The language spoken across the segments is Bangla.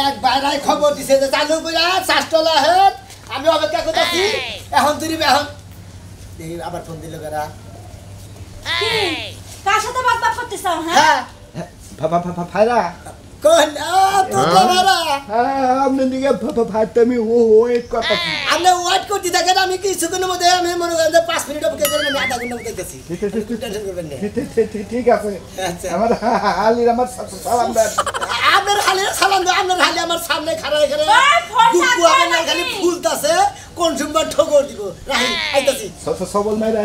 এক বাইরাই খবর দিছে যে চালু কইরা চাষতলা হেড আমি অপেক্ষা করতেছি এখন তুই এখন দেখি আবার ফোন দিল কারা কি কার সাথে বাকবাক করতেছ হ্যাঁ ভাইরা কোন তো বাবারা আপনি দিকে ভাইটামি ওয়েট করতেছি আপনি ওয়েট করতে থাকেন আমি কিছুক্ষণের মধ্যে আমি মনে করেন যে 5 মিনিট অপেক্ষা করেন আমি আধা ঘন্টা অপেক্ষা করতেছি টেনশন করবেন না ঠিক আছে আমার হালির আমার সালাম দেন আপনার হালির সালাম দেন আপনার হালি আমার সামনে খাড়ায় খাড়ায় গুকু আপনার খালি ফুলতাছে কোন সময় ঠগর দিব রাহি আইতাছি সবল মাইরা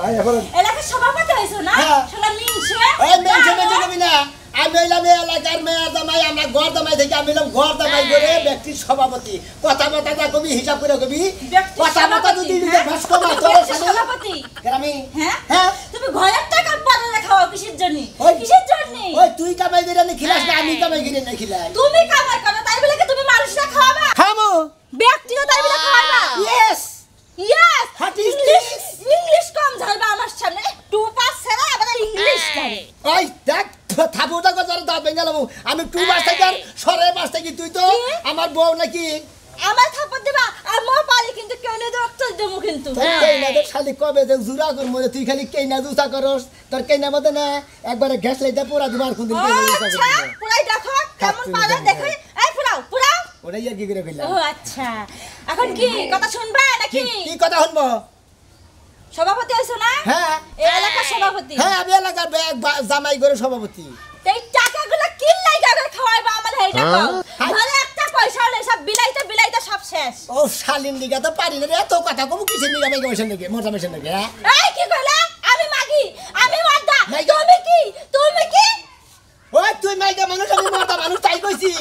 আয়া করেন এলাকার সভাপতি হইছো না শালা মিনছে এই মেনছে কবি না আমি হইলাম এলাকার মেয়া দামাই আমরা ঘর দামাই থেকে আমি হইলাম ঘর দামাই করে ব্যক্তির সভাপতি কথা কথা যা কবি হিসাব করে কবি কথা কথা যদি ভাস কমা তোর সভাপতি আমি হ্যাঁ হ্যাঁ তুমি ঘরের টাকা পারে খাওয়া কিসের জন্য কিসের জন্য ওই তুই কামাই করে না খিলাস না আমি কামাই করে না খিলাই তুমি কামাই করো তাই বলে কি তুমি মানুষরা খাওয়াবা খামো ব্যক্তিও তাই বলে খাওয়াবা yes yes what is this English কম ধরবা আমার সামনে 2 সেরা আবার ইংলিশ করে ওই দেখ থাপুটা কথা দাও বেঙ্গালামু আমি 2 মাস থেকে সরে মাস থেকে তুই তো আমার বউ নাকি আমার থাপড় দিবা আর মো পারি কিন্তু কেউ নেই ডক্টর দেবো কিন্তু কেইনা দে খালি কবে যে জুরা কর মনে তুই খালি কেইনা দুসা করস তোর কেইনা মতে না একবারে গ্যাস লাইতে পুরা দিবার কোন দিন কেইনা দুসা আচ্ছা পুরাই দেখো কেমন পারে দেখো এই পুরাও পুরাও ওটাই আর কি করে ফেললাম ও আচ্ছা এখন কি কথা শুনবা নাকি কি কথা শুনবো সভাপতি হইছো না হ্যাঁ এই এলাকার সভাপতি হ্যাঁ আমি এলাকার জামাই করে সভাপতি এই টাকাগুলো কি লাগা করে খাওয়াইবা আমার হেইটা কও ঘরে একটা পয়সা হলে সব বিলাইতে সব শেষ ও শালিন দিগা তো পারি না এত কথা কম কিসের নিগা মেগা মেশন নাকি মোটা মেশন নাকি এই কি কইলা আমি মাগি আমি ওয়াদা মাইগা। তুমি কি ওই তুই মাইগা মানুষ আমি মোটা মানুষ তাই কইছি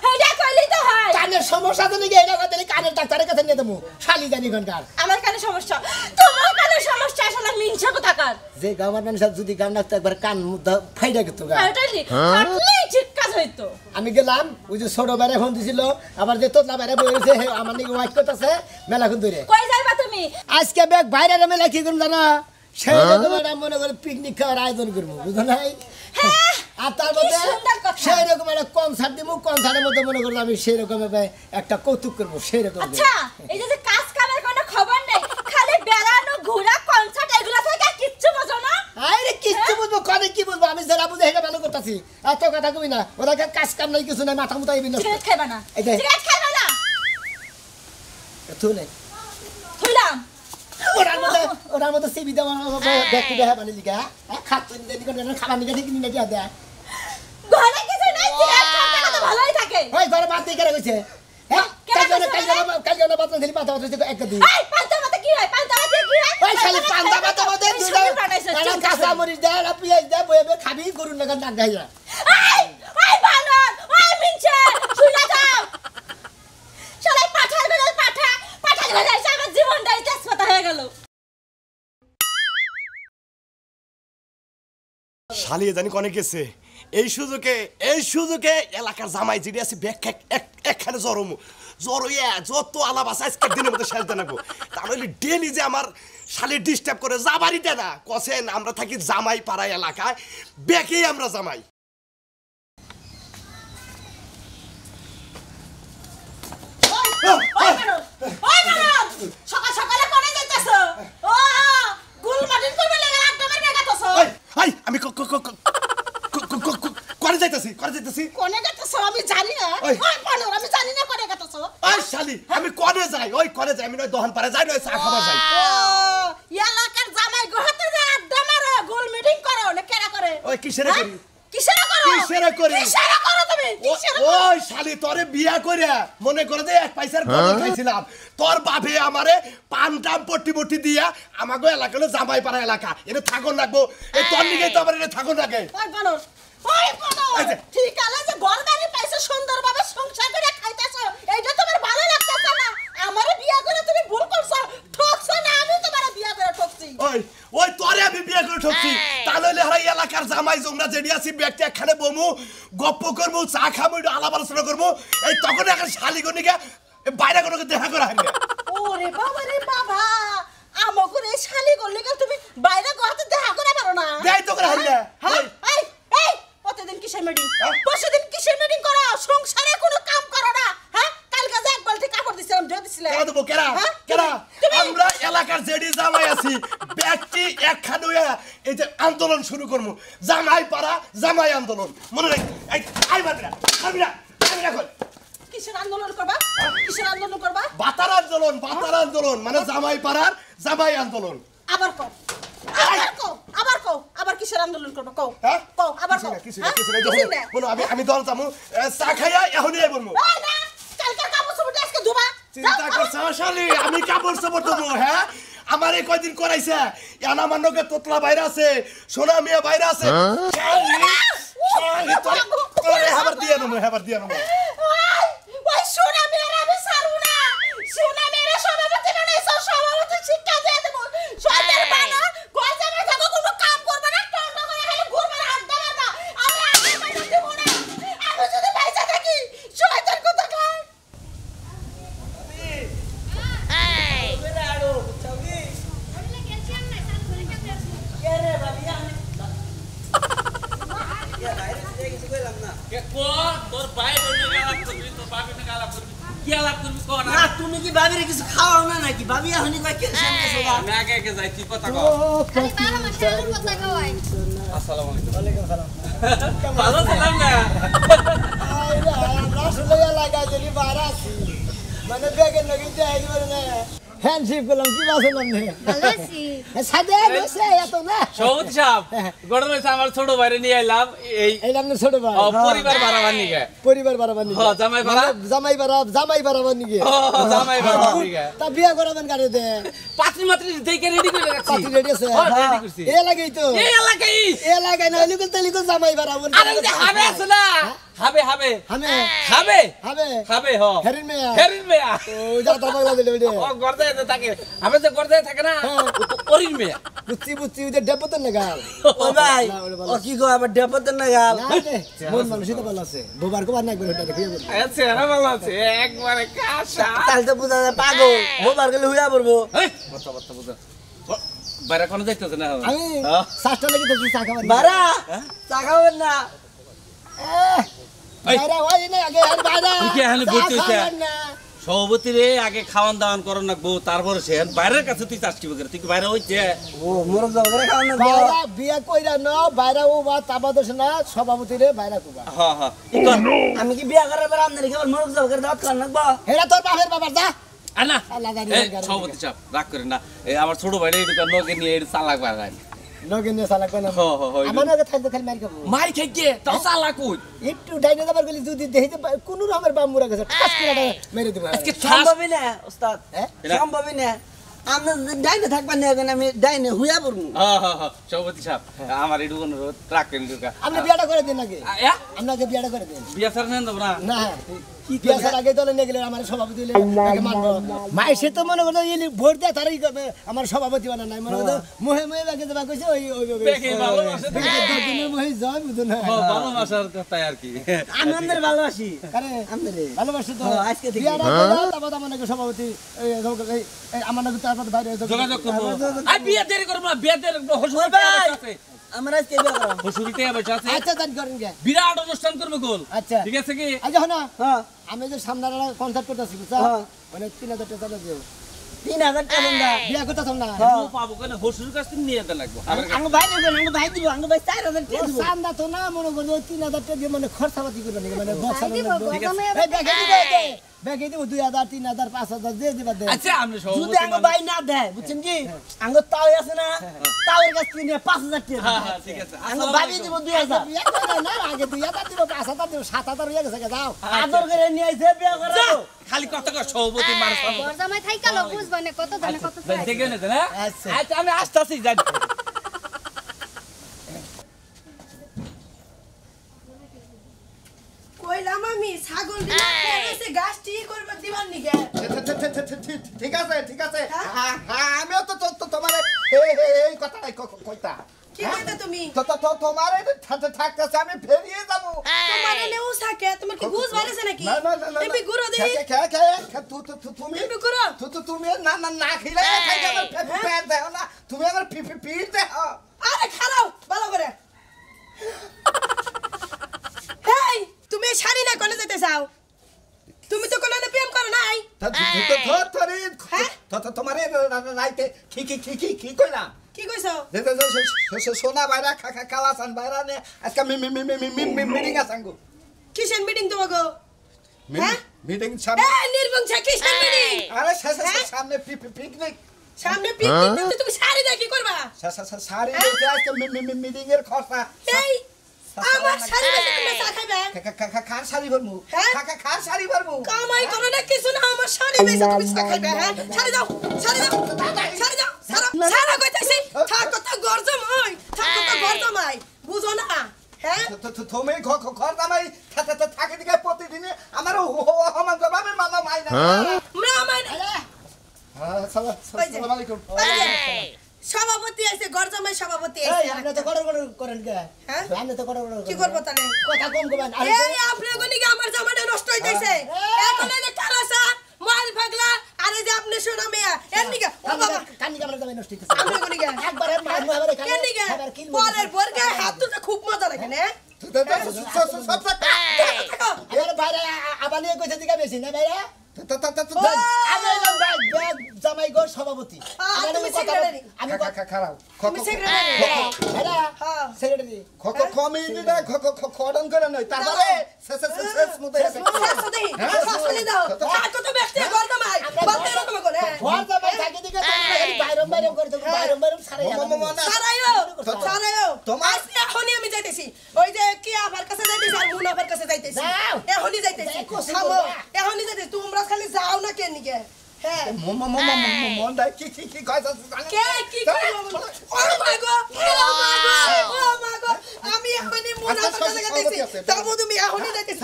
হেইটা কইলি তো হয় কানের সমস্যা তো নাকি এটা কথা কানের ডাক্তারের কাছে নিয়ে দেবো শালি জানি কোনকার আমার কানে সমস্যা তোমার কানে সমস্যা আসলে মিনছে কোথাকার যে গাওয়ার মানুষ যদি গান ডাকতে একবার কান মুদ্দা ফাইডা গেত গা এটাই হাটলি ঠিক কাজ হইতো আমি গেলাম ওই যে ছোট বেড়ে ফোন দিছিল আবার যে তোতলা বেড়ে বইছে আমার নাকি ওয়াইট করতেছে মেলাক্ষণ ধরে কই যাইবা তুমি আজকে ব্যাগ বাইরে মেলা কি করুন জানা সেই রকম একটা মনে করে পিকনিক খাওয়ার আয়োজন করবো বুঝো নাই আর তার মধ্যে সেই রকম একটা কনসার্ট দিব কনসার্টের মধ্যে মনে করলাম আমি সেই রকম একটা কৌতুক করবো সেই রকম আচ্ছা এই যে কাজ কামের কোনো খবর নেই খালি বেড়ানো ঘোরা কনসার্ট এগুলা থেকে কিচ্ছু বোঝো না আরে কিচ্ছু বুঝবো কনে কি বুঝবো আমি যারা বুঝে সেটা ভালো করতেছি এত কথা কবি না ওরা কাজ কাম নাই কিছু নাই মাথা মুতাই বিনষ্ট সিগারেট খাইবা না সিগারেট খাইবা না তুই থইলাম ওরার মধ্যে সিবি দেওয়া ব্যক্তি দেখা মানে লিখা খাতুন খাবার নিকা ঠিক নিয়ে দিয়া দেয় ঘরে কিছু নাই সিগারেট খাইতে তো ভালোই থাকে ওই ঘরে বাদ দিয়ে কেন কইছে হ্যাঁ কাল কেন বাদ দিলি মাথা মাথা একটা দিই এই পান্তা মাথা কি হয় পান্তা মাথা কি হয় ওই শালি পান্তা মাথা মধ্যে দুটা কাঁচা মরিচ দেয় আর পেঁয়াজ দেয় বয়ে খাবি গরুর নাগান ডাক গাইয়া এই বানর ওই মিনছে শুনা যাও শালাই পাঠার বেলা পাঠার বেলা এসে আমার জীবনটাই তেজপাতা হয়ে গেল শালিয়ে জানি কনে গেছে এই সুযোগে এলাকার জামাই যেটি আছে একখানে জ্বর হইয়া যত আলাপ আছে আজকের দিনের মধ্যে শেষ দেনাবো তাহলে ডেলি যে আমার শালি ডিস্টার্ব করে যাবারই দেনা কছেন আমরা থাকি জামাই পাড়া এলাকায় বেকেই আমরা জামাই সকাল সকালে কোনে যাইতাছো ও গুল মাটিন করবে লাগা একদমই বেগাতাছো এই আমি করে যাইতাছি কোনে যাইতাছো আমি জানি না ওই বানর আমি জানি না কোনে যাইতাছো ওই শালি আমি করে যাই আমি নয় দহন পারে যাই নয় চা খাবার যাই ও এলাকার জামাই গোহাতে যে আড্ডা মারো গোল মিটিং করো না কেরা করে ওই কিসের করি কিসেরা করো তুমি ওই শালি তোরে বিয়া করে মনে করে যে এক পয়সার গরু খাইছিলাম তোর বাপে আমারে পানটাম পট্টি দিয়া আমাগো এলাকা হলো জামাই পাড়া এলাকা এনে থাকুন রাখবো এই তোর নিকেই তো আমার এনে থাকুন রাখে ওই বানর ঠিক আছে যে গরদানি পাইছো সুন্দরভাবে সংসার করে খাইতেছো এইটা তোমার ভালো লাগতেছে না আমারে বিয়া করে তুমি ভুল করছো ঠকছো না আমি তোমারে বিয়া করে ঠকছি ওই তোরে আমি বিয়া করে ঠকছি তাহলে হাই এলাকার জামাই জংরা যেডি আছি ব্যক্তি একখানে বমু গপ্প করবো চা খাবো আলাপ আলোচনা করবো এই তখন এখন শালি গনিকে বাইরে কোনো দেখা করা হয় না ওরে বাবা আমাকে এই শালি করলে তুমি বাইরে গহাতে দেখা করে পারো না দেই তো করে হয় না এই প্রতিদিন কিসের মিটিং করো সংসারে কোনো কাম করো দেবো কেরা কেরা আমরা এলাকার জেডি জামাই আছি ব্যক্তি একখানে এই যে আন্দোলন শুরু করবো জামাই পাড়া জামাই আন্দোলন মনে রাখ এই আইবাবিরা কই কিসের আন্দোলন করবা কিসের আন্দোলন করবা বাতার আন্দোলন মানে জামাই পাড়ার জামাই আন্দোলন আবার কও আবার কিসের আন্দোলন করবা কও হ্যাঁ কও আবার কও কিছু না বলো আমি দল যাবো চা খাইয়া এখনই আই বলবো এই না কালকে কাপড় চোপড় আজকে ধোবা চিন্তা করছ শালি আমি কাপড় চোপড় দেবো হ্যাঁ আমার এই কয়দিন করাইছে ইয়ানা মান্নকে তোতলা বাইরে আছে সোনা মিয়া বাইরে আছে তোরে হাবার দিয়ে নেবো ওই সোনা মেয়েরা আমি ছাড়বো না সোনা মেয়েরা সভাপতি বানাইছো সভাপতি শিক্ষা দিয়ে দেবো সদের বানা গজামে থাকো কোনো কাম করবে না টন্ডা করে খালি ঘুরবে না আড্ডা মারবা আমি আগে বানা দেবো না আমি যদি পয়সা থাকি শয়তান কথা কয় তুমি কি ভাবিরে কিছু খাওয়াও না নাকি ভাবি এখনই কয় কে সামনে সোগা আমি আগে যাই তুই কথা কও আসসালামু আলাইকুম ভালো ছিলাম না আসলে এলাকায় যদি বার আছি মানে বেগের নাকি যাই মানে হ্যান্ডশিপ করলাম কি বাসলাম না ভালো আছি সাদে বসে এত না সৌদ সাহেব গড়ন হইছে আমার ছোট ভাইরে নিয়ে আইলাম এই নাম ছোট ভাই পরিবার বাড়াবার নিকে পরিবার বাড়াবার নিকে জামাই বাড়াবার নিকে জামাই বাড়াবার নিকে তা বিয়া করাবেন কারে দে পাত্রী মাত্রী দেখে রেডি করে রাখছি পাতি রেডি আছে রেডি করছি এ লাগাই তো এই এলাকায় এ লাগাই না লিকুল তেলিকুল জামাই বাড়াবো আরে ওই যে হাবে আছে না হাবে হ হেরিন মেয়া ও যা তা বাংলা দিলে ওইটা ও গর্দায় থাকে হাবে যে গর্দায় থাকে না ও তো অরিন মেয়া বুঝছি ওই যে ডেপোতের না গাল ও ভাই ও কি গো আবার ডেপতে না গাল না রে মন মানুষই তো ভালো আছে বোবার কো আর না একবার ওটা দেখিয়ে বল আচ্ছা ভালো আছে একবারে কাঁচা তাহলে তো বুঝা যায় পাগল মোবার গেলে হুইয়া পড়বো এই কথা বুঝা বাইরে কোন যাইতেছ না আমি সাতটা লাগি তো চা খাবার বারা চা খাবেন না বাইরে ওই না আগে আর বাইরে তুই কি এখানে বলতে হইছে? সভাপতি রে আগে খাওয়ান দাওয়ান করো না বউ তারপরে সে বাইরের কাছে তুই চাষ কি করে তুই কি বাইরে হইছে ও মোরক যাও করে খাওয়ান না বাইরে বিয়া কইরা না বাইরে ও বা তাবা দোষ না সভাপতি রে বাইরে কুবা হ্যাঁ আমি কি বিয়া করার পর আমদানি খাবার মোরক যাও করে দাওয়াত খাওয়ান না হেরা তোর বাপের বাবার যা আনা আল্লাহ জানি এই সভাপতি সাহেব রাগ করেন না এই আমার ছোট ভাইরে এই দোকান নকে নিয়ে এই চালাক বাড়াই লগে নিয়ে সালাক বানা হয় আমার আগে থাকতে খালি মার খাবো মাই খাই গে তাও চালাক কই একটু ডাইনে যাবার গলি যদি দেখিতে কোন রকমের বাম মুরা গেছে ঠাস করে মেরে দেব আজকে সম্ভবই না ওস্তাদ হ্যাঁ? সম্ভবই না আমরা ডাইনে থাকবেন না এখন আমি ডাইনে হুইয়া পড়বো হ্যাঁ সভাপতি সাহেব আমার এই দোকান রাগ করেন দোকান আপনি বিয়াটা করে দিন আগে আপনাকে বিয়াটা করে দিন বিয়া সার নেন দেব না না বিয়া ছাড়া আগে দলে নিয়ে গেলে আমার সভাপতি হলে তাকে মানবো মায়ের সে তো মনে করো ইয়ে ভোট দেয় তারাই আমার সভাপতি বানা নাই মনে করো মোহে ব্যাগে দেবা কইছে ওই দেখে ভালোবাসে তো। দিনের মোহে জয় বুঝো না ভালোবাসার কথা আর কি আনন্দের ভালোবাসি আরে আমদের ভালোবাসি তো আজকে থেকে বিয়াটা করে তারপর আমার নাকি সভাপতি আমার নাকি তারপর বাইরে যোগাযোগ করবো আর বিয়া দেরি করবো না বিয়া দেরি ওই ভাই আমরা আজকে বিয়া করাম হসুরিতে বসে আছে আচ্ছা জান করেন গে বিরাট অনুষ্ঠান করবো গোল আচ্ছা ঠিক আছে কি আচ্ছা শোনো হ্যাঁ আমি যে সামনে কনসার্ট করতেছি বুঝছো হ্যাঁ। মানে 3000 টাকা চালা দিও 3000 টাকা দেন বিয়া করতেছ না ও পাবো কেন হসুর কাছ থেকে নিয়ে যেতে লাগবো আঙ্গ ভাই দেব আঙ্গ ভাই দিব আঙ্গ ভাই 4000 টাকা দিব চান্দা তো না মনে করো 3000 টাকা দিয়ে মানে খরচাপাতি করবে নাকি মানে বক্স দিব, গরমে এই ব্যাগে দিব 2000 3000 5000 দিয়ে দিবা দে আচ্ছা আমরা যদি সভাপতি আঙ্গ ভাই না দেয় বুঝছেন কি আঙ্গ তাও আছে না তাওর কাছ থেকে নিয়ে 5000 টাকা হ্যাঁ হ্যাঁ ঠিক আছে আঙ্গ ভাই দিব 2000 বিয়া করে না আগে 2000 দিব 5000 দিব 7000 হয়ে গেছে যাও আদর করে নিয়ে আইছে বিয়া যা, করাবো খালি কত কর সভাপতি মানুষ গরজামাই থাইকা লোক বুঝবা না কত জানে কত চাই দেখে নেতে না আচ্ছা। আচ্ছা আমি আসতেছি যাই কইলাম আমি ছাগল দিয়া খেয়েছে গাছ ঠিক করবে দিবার নিকে ঠিক আছে আমিও তো তোমার এই কথাটাই কইতা কি কইতা তুমি তোমার থাকতেছে আমি ফেরিয়ে যাবো তোমার এনে উসাকে তোমার কি বুঝ বাড়েছে নাকি এমপি গুরু দি তুমি এমপি গুরু তুমি না খেলে দেও না তুমি আমার পিঠ দেও আরে খারাপ ভালো করে এই তুমি শাড়ি না কোনে যেতে চাও তুমি তো কোনে প্রেম করো নাই তোমারে রাইতে কি কইলাম কি কইছো সোনা বাইরা কালাসান বাইরা নে আজকে মিটিং আসাঙ্গো কিসের মিটিং তোমাগো হ্যাঁ মিটিং সামনে নির্বংশ কিসের মিটিং আরে সামনে পিকনিক সামনে পিকনিক তুমি শাড়ি দা কি করবা সারি দেখে আজকে মিটিং এর খরচা এই আমার শাড়ি দা তুমি চা খাইবে খার শাড়ি ভরমু খার শাড়ি ভরমু কামাই করো না কিছু না আমার শাড়ি বেচে তুমি চা খাইবে হ্যাঁ শাড়ি দাও সারা কইতাছি থাক তো গরজমাই বুঝো না হ্যাঁ তুমি ঘর দামাই থাকে দিকে প্রতিদিনে আমার হমান জবাবে মামা মাই না আসসালামু আলাইকুম সভাপতি আছে গরজমাই সভাপতি আছে এই আপনি তো গড় করেন কে হ্যাঁ আপনি তো গড় কি করব তাহলে কথা কম কবেন এই আপনি গনি কি আমার জামাটা নষ্ট হইতাছে এখন এই যে কালাসা মাল পাগলা আরে যে আপনি শোনা মিয়া এর নিকে ও বাবা কান্নি কামড় দামে নষ্ট হইতেছে আপনি গনি কি একবার মার মারে কেন নিকে পরের বর্গে হাত তুলতে খুব মজা লাগে না এর বাইরে আবালিয়ে কইছে দিকে বেশি না বাইরে আমি এলাম ভাই জামাই গো সভাপতি তুমি সেক্রেটারি আমি খারাপ তুমি সেক্রেটারি হ্যাঁ সেক্রেটারি কমিটিটা খড়ন করে নয় তারপরে শেষ মতো শাশুড়ি দাও কাকো তো ব্যস্ত গরজমাই বলতে এরকম করে ঘর জামাই থাকে দিকে বাইরম করে তো বাইরম সারাইও তোমার এখনই আমি যাইতেছি ওই যে কি আবার কাছে যাইতেছি আর মুনাফার কাছে যাইতেছি এখনই যাইতেছি এখনই যাইতেছি তোমরা খালি যাও না কেন নিকে হ্যাঁ মন দা কি কইছ কে কি করব ও মাগো আমি এখনই মুনাফার কাছে যাইতেছি তবু তুমি এখনই যাইতেছি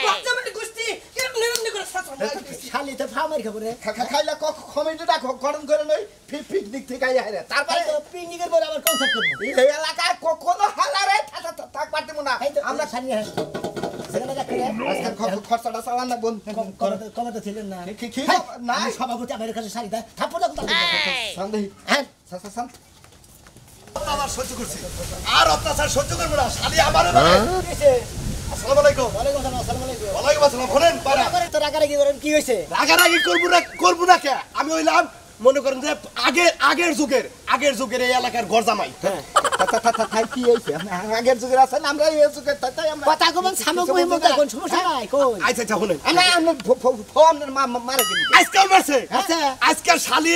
গরজমাই গোষ্ঠী কেমনে করে শালি তো ফামার খবরে খাইলা কমিটিটা খড়ন করে নয় পিকনিক থেকে আইরে তারপরে তো পিকনিকের পরে আবার কনসার্ট করব এই এলাকায় কোনো হালারে থাক পারতেমু না আমরা সানি সেখানে রাখলে আজকে খরচাটা চালান না বন্ধ কমাতে ছিলেন না কি না সভাপতি আমার কাছে শাড়ি দেয় থাপ্পড় দাও সন্দেহ হ্যাঁ আমার সহ্য করছি আর অত্যাচার সহ্য করবো না শালি আমারও আসসালামু আলাইকুম ওয়ালাইকুম আসসালাম আসসালামু আলাইকুম ওয়ালাইকুম আসসালাম বলেন পারা তো রাগারাগি করেন কি হয়েছে রাগারাগি করবো না কে আমি হইলাম মনে করেন যে আগের যুগের এই এলাকার গরজামাই তাই কি হইছে আগের যুগের আছেন আমরা এই যুগের তাই আমরা কথা কবেন সামগ্রী মতো কোন সমস্যা নাই কই আচ্ছা শুনেন আপনার মারা গেলি আজকাল মারছে আচ্ছা আজকাল শালি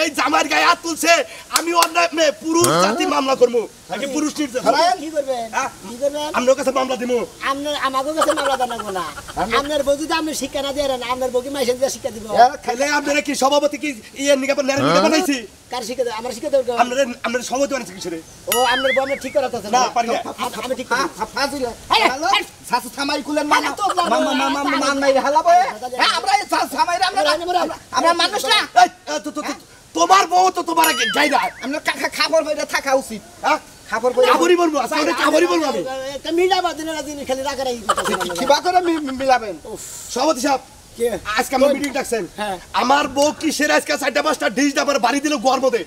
এই জামার গায়ে হাত তুলছে আমি অন্যায় পুরুষ জাতি মামলা করবো নাকি পুরুষ নির্যাতন কি করবেন কি করবেন আপনার কাছে মামলা দিব আপনার আমাকে কাছে মামলা দেন না আপনার বউ যদি আপনি শিক্ষা না দেন আপনার বউকে মাইসেন দিয়ে শিক্ষা দিব খাইলে আপনারা কি সভাপতি কি নিকাপ বানাইছি কার শিক্ষা দেব আমার শিক্ষা দেব আপনারা সভাপতি বানাইছি কিসেরে ও আপনার বউ আপনি ঠিক করাতে না পারি না আমি ঠিক করি ফাজিল হ্যালো সাসু থামাই কুলেন মামা নাই হালাবো আমরা এই থামাই আমরা মানুষ না তোমার বউ তো তোমার গাই না আমরা খাবার বাইরে থাকা উচিত খাবার বাইরে কাবরি বলবো আজকে কাবরি বলবো আমি একটা মিলাবা দিনের দিন খালি রাগারাগি কিবা করে মিলাবেন সভাপতি সাহেব আজকে আমরা মিটিং ডাকছেন আমার বউ কিসের আজকে 4-5টা ডিশ ডাবার বাড়ি দিল গোয়ার মধ্যে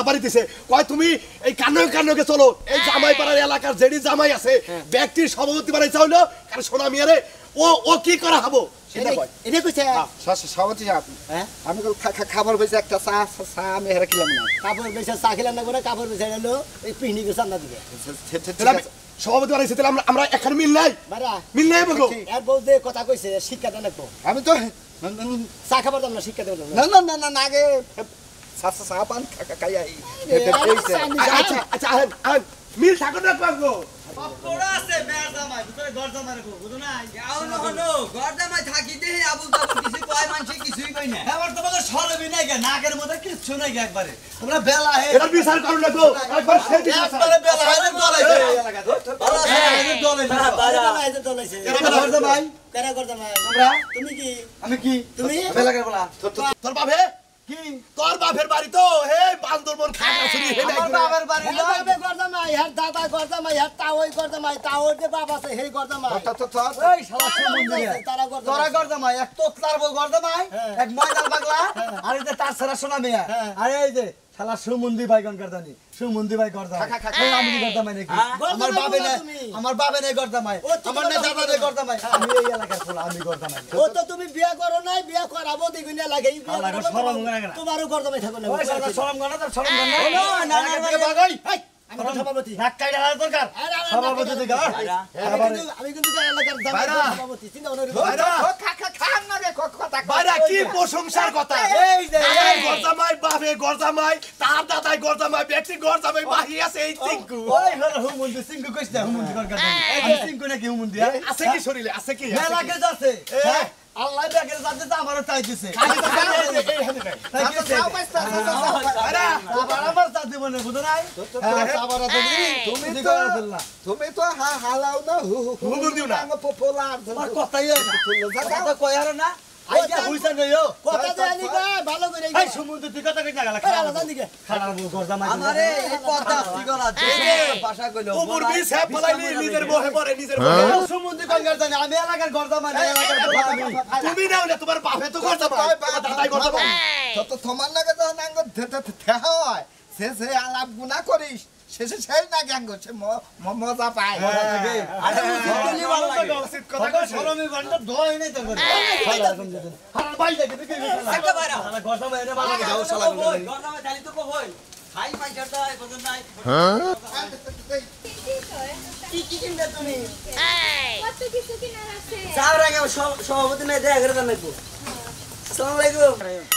বাড়ি দিছে কয় তুমি এই কান্নকে চলো এই জামাই পাড়ার এলাকার যেডি জামাই আছে ব্যক্তির সভাপতি বানাইছে হইলো কারণ সোনা মিয়ারে ও কি করা হবো সেটা কয় এটা কইছে সভাপতি সাহেব আমি খাবার বাইরে একটা চা আমি হেরা খেলাম না কাপড় বেচা চা খেলাম না করে কাপড় বেচা গেল এই পিকনিকের চান্দা দিবে সভাপতি বানাইছে তাহলে আমরা এখানে মিল নাই বলবো এর বউ যে কথা কইছে শিক্ষা দেন একটু আমি তো চা খাবার দাম না শিক্ষা দেব না আগে চা পান খাই আচ্ছা মিল ঠাকুর না পাবো পড়া আছে মেয়ের জামাই ভিতরে ঘর জামাই রাখো বুঝো না যাও না হলো ঘর জামাই থাকি দেই আবুল তাবুল কিছু কয় মানছে কিছুই কই না এবার তোমাদের সরবি নাই গে নাকের মধ্যে কিছু নাই গে একবারে তোমরা বেলা হে এটা বিচার করুন না গো একবার সেই বিচার একবারে বেলা হে দলাইছে এই এলাকা বলা আছে দলাইছে বাড়াইছে দলাইছে ঘর জামাই কেন করতে ভাই তোমরা তুমি কি আমি কি তুমি বেলা বলা তোর বাপে কি তোর বাপের বাড়ি তো হে বান্দরবন খাগড়াছড়ি হে আমার বাবার বাড়ি হে বাবে করতে মাই হে দাদা করতে মাই হে তাওই করতে মাই তাওর যে বাপ আছে হে করতে মাই এই শালা সুমন্দিরে তারা করতে তোরা ঘর জামাই এক তোতলার বউ ঘর জামাই এক ময়দার পাগলা আর এই যে তার সারা সোনা মেয়া আর এই যে শালা সুমন্দি ভাই গনকার জানি সুমন্দি ভাই গর্দা আমি কি গর্দা মাই নাকি আমার বাবে নাই গর্দা মাই আমার না দাদা নাই গর্দা মাই আমি এই এলাকার পোলা আমি গর্দা মাই ও তো তুমি বিয়া করো নাই বিয়া করাবো দেখুন না লাগে তোমারও গর্দমাই থাকো না ওই শালা শরম গনা তো শরম গনা না বাগাই আমি তো সভাপতি ধাক্কাই ঢালা দরকার সভাপতি দিগা আমি কিন্তু এলাকার সভাপতি চিন্তা করো খান না রে কথা বাইরা কি প্রশংসার কথা এই যে গরজামাই বাবে গরজামাই তার দাদাই গরজামাই ব্যক্তি গরজামাই মাহি আছে এই চিঙ্কু ওই হলো হুমুন্দি সিংকু কইছে হুমুন্দি গনকার জানি আমি সিংকু নাকি হুমুন্দি আছে কি শরীরে আছে কি মেলা কে যাচ্ছে আল্লাহ ব্যাগের যাচ্ছে তো আমারও চাই দিছে আমার চাই দিব না বুঝো নাই তুমি তো হালাও না হুমুর দিও না পোলার কথাই কথা কই আর না আইডিয়া হইছে নইও কথা জানি গো ভালো করে এই সমুদ্র দিকে কথা কই না গেল খারাপ গর্দা মাই আমারে এই কথা সিগল আছে ভাষা কইলো উপর বি সব ফলাইলি নিজের বহে পড়ে নিজের বহে সমুদ্র কইগার জানি আমি এলাকার গর্দা মাই এলাকার পোলা আমি তুমি নাও না তোমার বাপে তো গরজামাই দাদাই গরজামাই তো তোমার নাকি তো নাঙ্গ থে হয় সে আলাপ গুনাহ করিস শেষে সেই না গ্যাঙ্গ সে মজা পায় আরে মুসলিম ভালো লাগে উচিত কথা শরমে গন্ড দই নাই তো করে হারার ভাই দেখে দেখে একটা বাইরা গর্দা মাই এনে ভালো লাগে যাও শালা গর্দা মাই জানি তো কো হই খাই পাই জড়দা বুঝন নাই কি কিনবে তুমি কত কিছু কিনার আছে যাও রে সভাপতি নাই দেখা করে জানাইবো আসসালামু আলাইকুম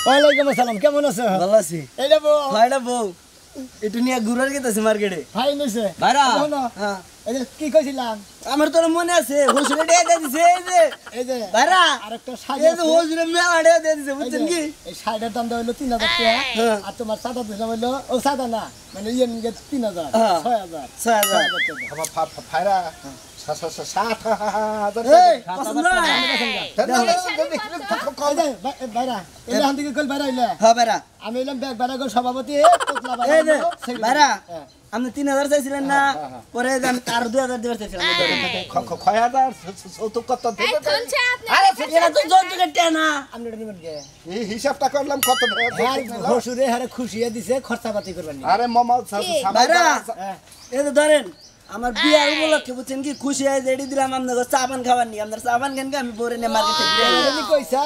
ওয়ালাইকুম আসসালাম কেমন আছো ভালো আছি এইটা বউ ভাইরা বউ এটা নিয়ে ঘুরার গেতেছি মার্কেটে ভাই নিছে ভাইরা শোনো, হ্যাঁ এই যে কি কইছিলাম আমার তোর মনে আছে হুজুরে দিয়ে দিছে এই যে ভাইরা আরেকটা শাড়ি এই যে হুজুরে মেলা দিয়ে দিছে বুঝছেন কি এই শাড়িটার দাম হইলো 3000 টাকা আর তোমার সাদা দাম হইলো ও সাদা না মানে ইয়ে নিয়ে 3000 হ্যাঁ। 6000 6000 ফায়রা এই পছন্দ ভাইরা এলে হান থেকে কল ভাইরা হইলে হ্যাঁ ভাইরা আমি হইলাম ব্যাগ ভাইরা গোল সভাপতি তোতলা এই যে ভাইরা ভাইরা আপনি 3000 চাইছিলেন না পরে আমি আর 2000 দিবার চাইছিলাম খয়াদার তো কত এই কোনছে আপনি আরে এটা তো যৌতুকের টেনা আপনি এটা নিবেন কে এই হিসাবটা করলাম কত হ্যাঁ ঘষুরে হারে খুশিয়ে দিছে খরচাপাতি করবেন আরে মামা ভাইরা এই তো ধরেন আমার বিয়ার উপলক্ষে বুঝছেন কি খুশি হয়ে রেডি দিলাম আপনাকে চাপান খাবার নি আপনার চাপান কেন আমি বরে নিয়ে মার্কেটে তুমি কইছা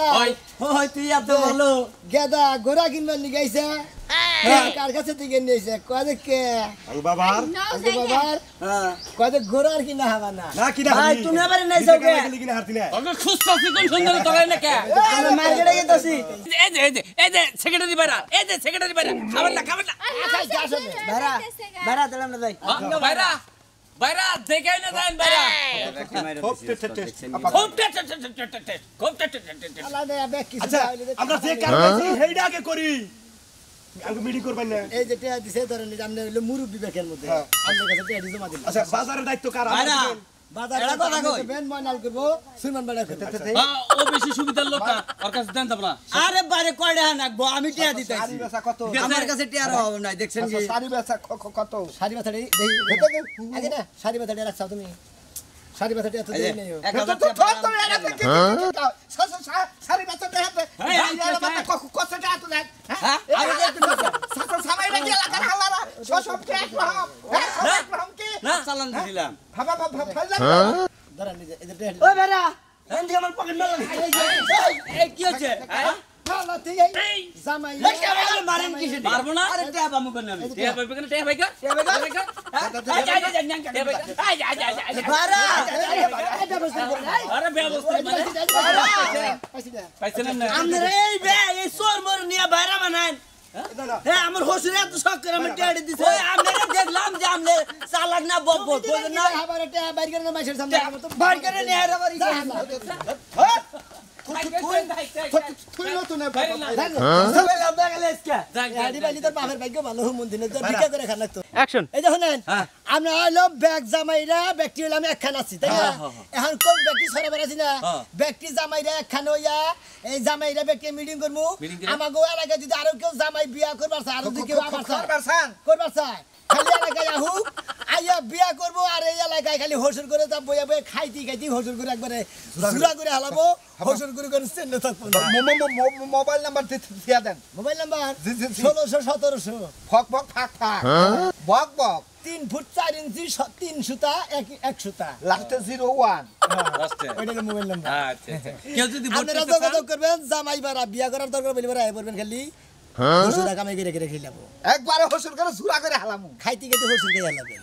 হয় তুই এত ভালো গেদা গোরা কিনবার নি গাইছে কার কাছে থেকে নিয়েছে কয় কে বাবার নাও আগে বাবার হ্যাঁ কয় গোরার কিনা হবা না না কি না ভাই তুমি আবার নাই যাও কে কিনা হারতি না ওকে খুঁজতাছি কোন সুন্দর তোলাই না কে আমি মার্কেটে গেছি এই যে সেক্রেটারি বাইরা এই যে সেক্রেটারি বাইরা খাবার না ভাইরা ভাইরা দিলাম না যাই বাইরা বাইরা দেখাই না যান বাইরা আল্লাহ দে ব্যাগ কিছু আচ্ছা আমরা যে কাজ করছি সেইটা আগে করি আমি মিটিং করবেন না এই যে টিয়া দিছে ধরেন আমরা হলো মুরব্বি ব্যাগের মধ্যে আপনার কাছে টিয়া জমা দিলাম আচ্ছা বাজারের দায়িত্ব কার বাইরা বাজারে এটা কথা কই। বেন ময়নাল করব সুইমান বাড়া করতে ও বেশি সুবিধার লোক না ওর কাছে দেন না আরে বারে কয়টা নাকবো আমি টিয়া দিতেছি শাড়ি বেচা কত আমার কাছে টিয়ার অভাব নাই দেখছেন কি শাড়ি বেচা কত শাড়ি বাছাড়ি দেই আগে না শাড়ি বাছাড়ি রাখছাও তুমি শাড়ি বাছাড়ি এত দেই নাই 1000 তো টাকা তো শাড়ি বেচা দেখাতে কত টাকা তো দেখ হ্যাঁ আরে সবাই রেখে এলাকার হালারা সব ঠিক রকম রকম কি না চালান দিলাম ভাবা ভাবা ধরেন এই যে টিয়া ওই বেরা এন্ডি আমার পকেট মার এই কি হচ্ছে হ্যাঁ ভালো ঠিক এই জামাই মারেন কিসে মারবো না আরে টিয়া বামু কোন আমি টিয়া পাইবে কেন টিয়া পাইকা বারা আরে ব্যবস্থা পাইছেন না আমরা এই বে এই সোর মোর নিয়ে বাইরা বানান হ্যাঁ আমার হোসরে এত শখ করে আমি টিয়াড়ি দিছে ওই আমরা দেখলাম যে আমনে চালাক না বব বল না আবার টিয়া বাইর করে না মাইশের সামনে আমার তো বার করে নিয়ে আর আবার তুই নতুন সবাই লাভ গেলে ইসকা আদি বাইলি তোর বাপের ভাগ্য ভালো মন্দিরে তো ভিক্ষা করে খান লাগতো অ্যাকশন এই দেখুন আমরা হলো ব্যাগ জামাইরা ব্যক্তি হলাম একখান আছি তাই না এখন কোন ব্যক্তি সরে বেড়াছি না ব্যক্তি জামাইরা একখান হইয়া এই জামাইরা ব্যক্তি মিটিং করবো আমাকে এলাকায় যদি আরো কেউ জামাই বিয়া করবার চায় আরো যদি কেউ আবার চায় করবার চায় খালি এলাকায় আহুক আইয়া বিয়া করবো আর এই এলাকায় খালি হসুর করে তা বইয়া বইয়া খাইতি হসুর করে একবারে জুরা করে হালাবো হসুর করে চেন্নে থাকবো না। মোবাইল নাম্বার দিয়া দেন। মোবাইল নাম্বার জি, জি, জি। 1600 1700 ফক ফক ফাক ফাক বক বক 3 ফুট 4 ইঞ্চি 3 সুতা 1 সুতা লাস্টে 01 লাস্টে ওইটা হলো মোবাইল নাম্বার। আচ্ছা আচ্ছা কেউ যদি বলতে আপনারা যোগাযোগ করবেন জামাই বাড়া বিয়া করার দরকার বলি বাড়া বলবেন খালি হসুর কামাই করে করে খেলাবো একবারে হসুর করে জুরা করে হালামু। খাইতে হসুর করে হালাবেন।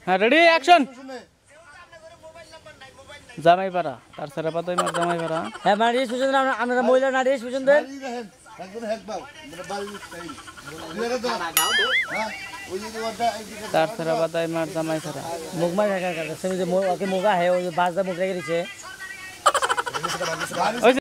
হ্যাঁ রেডি অ্যাকশন জামাই পাড়া তার সারা পাতাই মার জামাই পাড়া হ্যাঁ নারী সুজন আমরা মহিলা নারী সুজন দেন তার সারা পাতাই মার জামাই পাড়া মুখ মাই থাকা সে যে ওকে মুগা হে ওই বাজদা মুখ রেখে দিছে